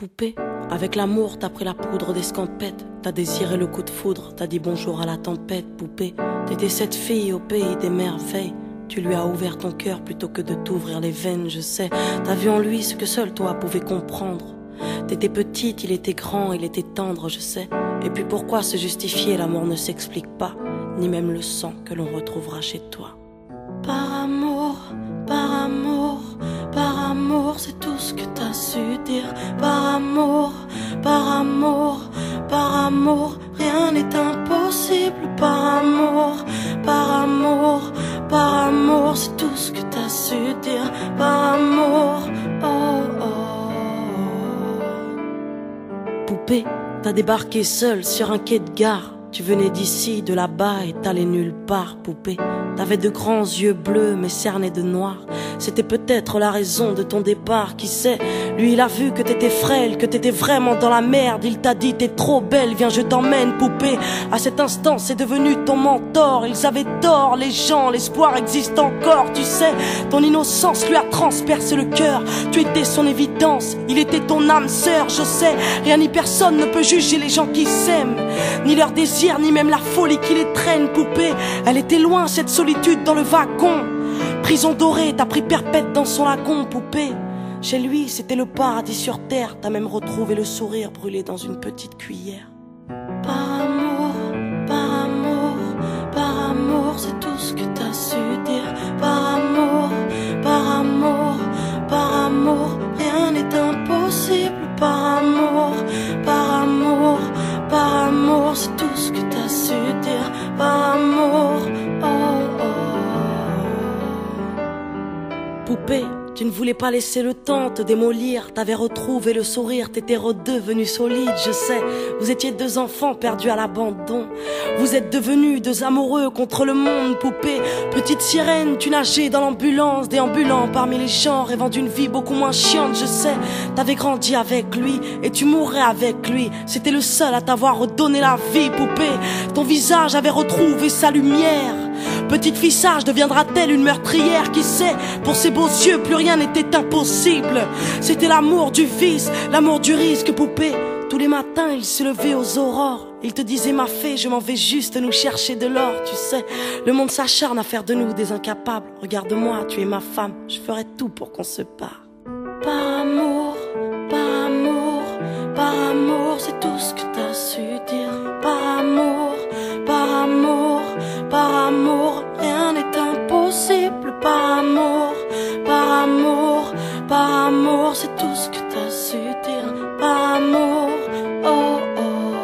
Poupée, avec l'amour t'as pris la poudre d'escampette. T'as désiré le coup de foudre, t'as dit bonjour à la tempête. Poupée, t'étais cette fille au pays des merveilles. Tu lui as ouvert ton cœur plutôt que de t'ouvrir les veines, je sais. T'as vu en lui ce que seul toi pouvais comprendre. T'étais petite, il était grand, il était tendre, je sais. Et puis pourquoi se justifier, l'amour ne s'explique pas, ni même le sang que l'on retrouvera chez toi. Par amour, par amour, par amour, c'est tout ce que t'as su dire. Par amour, par amour, par amour, rien n'est impossible. Par amour, par amour, par amour, c'est tout ce que t'as su dire. Par amour, oh oh. Poupée, t'as débarqué seule sur un quai de gare. Tu venais d'ici, de là-bas et t'allais nulle part, poupée. T'avais de grands yeux bleus mais cernés de noir. C'était peut-être la raison de ton départ, qui sait. Lui il a vu que t'étais frêle, que t'étais vraiment dans la merde. Il t'a dit t'es trop belle, viens je t'emmène, poupée. À cet instant c'est devenu ton mentor. Ils avaient tort les gens, l'espoir existe encore, tu sais. Ton innocence lui a transpercé le cœur. Tu étais son évidence, il était ton âme sœur, je sais. Rien ni personne ne peut juger les gens qui s'aiment, ni leur désir, ni même la folie qui les traîne, poupée. Elle était loin cette solitude dans le wagon. Prison dorée, t'as pris perpète dans son lagon, poupée. Chez lui, c'était le paradis sur terre. T'as même retrouvé le sourire brûlé dans une petite cuillère. Par amour, par amour, par amour, c'est tout ce que t'as su dire. Par amour, par amour, par amour, rien n'est impossible. Par amour, par amour, par amour, c'est tout ce que t'as su dire. Par amour, oh oh. Poupée, tu ne voulais pas laisser le temps te démolir. T'avais retrouvé le sourire, t'étais redevenu solide, je sais. Vous étiez deux enfants perdus à l'abandon. Vous êtes devenus deux amoureux contre le monde, poupée. Petite sirène, tu nageais dans l'ambulance, déambulant parmi les champs, rêvant d'une vie beaucoup moins chiante, je sais. T'avais grandi avec lui et tu mourrais avec lui. C'était le seul à t'avoir redonné la vie, poupée. Ton visage avait retrouvé sa lumière. Petite fille sage deviendra-t-elle une meurtrière? Qui sait? Pour ses beaux yeux, plus rien n'était impossible. C'était l'amour du vice, l'amour du risque, poupée. Tous les matins, il se levait aux aurores. Il te disait ma fée, je m'en vais juste nous chercher de l'or. Tu sais, le monde s'acharne à faire de nous des incapables. Regarde-moi, tu es ma femme, je ferai tout pour qu'on se parle. Par amour, par amour, par amour, c'est tout ce que t'as su dire. Par amour, par amour, par amour, rien n'est impossible. Par amour, par amour, par amour, c'est tout ce que t'as su dire. Par amour, oh oh.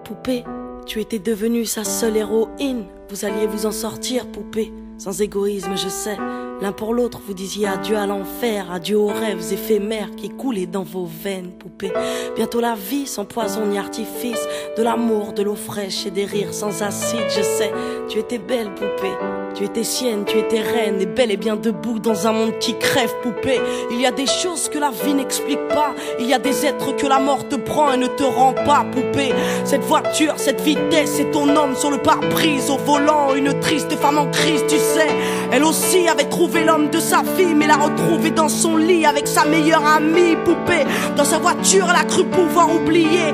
Poupée, tu étais devenue sa seule héroïne. Vous alliez vous en sortir, poupée, sans égoïsme, je sais. L'un pour l'autre, vous disiez adieu à l'enfer, adieu aux rêves éphémères qui coulaient dans vos veines, poupée. Bientôt la vie sans poison ni artifice, de l'amour, de l'eau fraîche et des rires sans acide, je sais. Tu étais belle, poupée. Tu étais sienne, tu étais reine, et bel et bien debout dans un monde qui crève, poupée. Il y a des choses que la vie n'explique pas. Il y a des êtres que la mort te prend et ne te rend pas, poupée. Cette voiture, cette vitesse, c'est ton homme sur le pare-brise, au volant, une triste femme en crise, tu sais. Elle aussi avait trouvé l'homme de sa vie, mais l'a retrouvé dans son lit avec sa meilleure amie, poupée. Dans sa voiture, elle a cru pouvoir oublier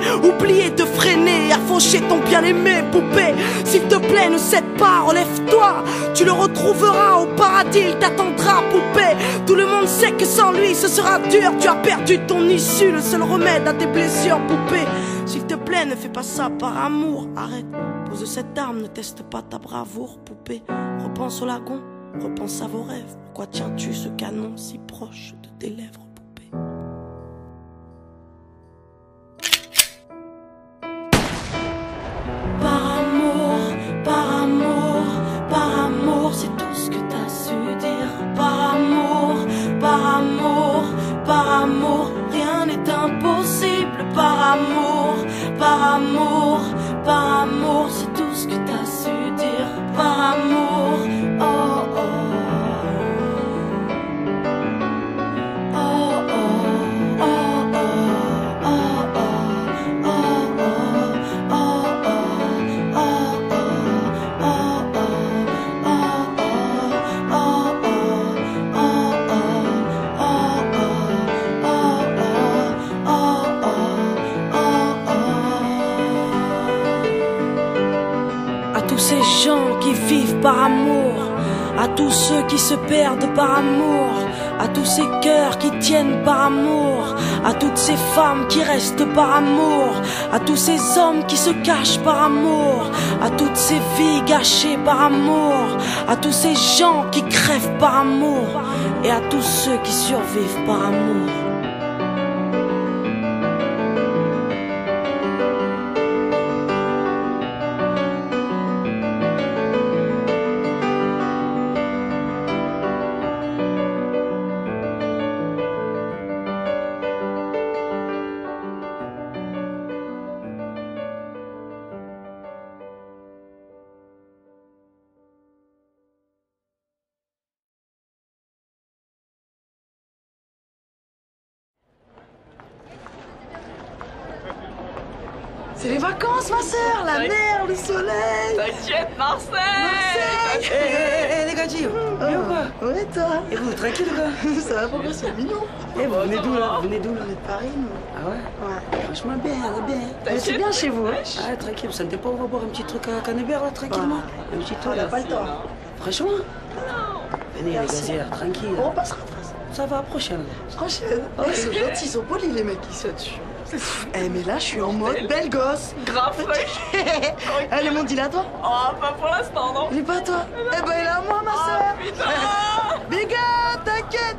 de freiner, à faucher ton bien-aimé, poupée. S'il te plaît, ne cède pas, relève-toi. Tu le retrouveras au paradis, il t'attendra, poupée. Tout le monde sait que sans lui ce sera dur. Tu as perdu ton issue, le seul remède à tes blessures, poupée. S'il te plaît, ne fais pas ça par amour. Arrête, pose cette arme, ne teste pas ta bravoure, poupée. Repense au lagon, repense à vos rêves. Pourquoi tiens-tu ce canon si proche de tes lèvres, poupée? Par amour, par amour, par amour, c'est tout ce que t'as su dire. Par amour, par amour, par amour, rien n'est impossible. Par amour, par amour, par amour, c'est tout ce que t'as su dire. Par amour, oh oh. Oh oh, oh oh, oh oh, oh oh, oh oh, oh oh, oh oh, oh oh. par amour, à tous ceux qui se perdent par amour, à tous ces cœurs qui tiennent par amour, à toutes ces femmes qui restent par amour, à tous ces hommes qui se cachent par amour, à toutes ces vies gâchées par amour, à tous ces gens qui crèvent par amour, et à tous ceux qui survivent par amour. C'est les vacances, ma sœur, la mer, le soleil. T'inquiète, Marseille. Marseille. Les gars, bien ou quoi? Ouais, toi. Et vous, tranquille ou quoi? Ça va, pourquoi c'est mignon? Eh, vous venez d'où là? Vous venez d'où là? On est de Paris, nous. Ah ouais? Ouais. Franchement, bien, bien. Mais c'est bien chez vous, hein? Ah, tranquille, vous sentez pas, on va boire un petit truc à Canebert là, tranquillement? Un petit tour On n'a là. pas le temps. Franchement? Venez, les gazières, tranquille. On repassera après ça. Ça va, prochaine. Prochaine. Oh, ils sont gentils, ils sont polis, les mecs qui sont dessus. Eh, mais là, je suis en mode belle gosse. Grave fraîche. Eh, le monde, il est à toi? Oh, pas pour l'instant, non? Il est pas à toi? Eh ben, il est à moi, ma sœur. Oh, putain. Big up, t'inquiète.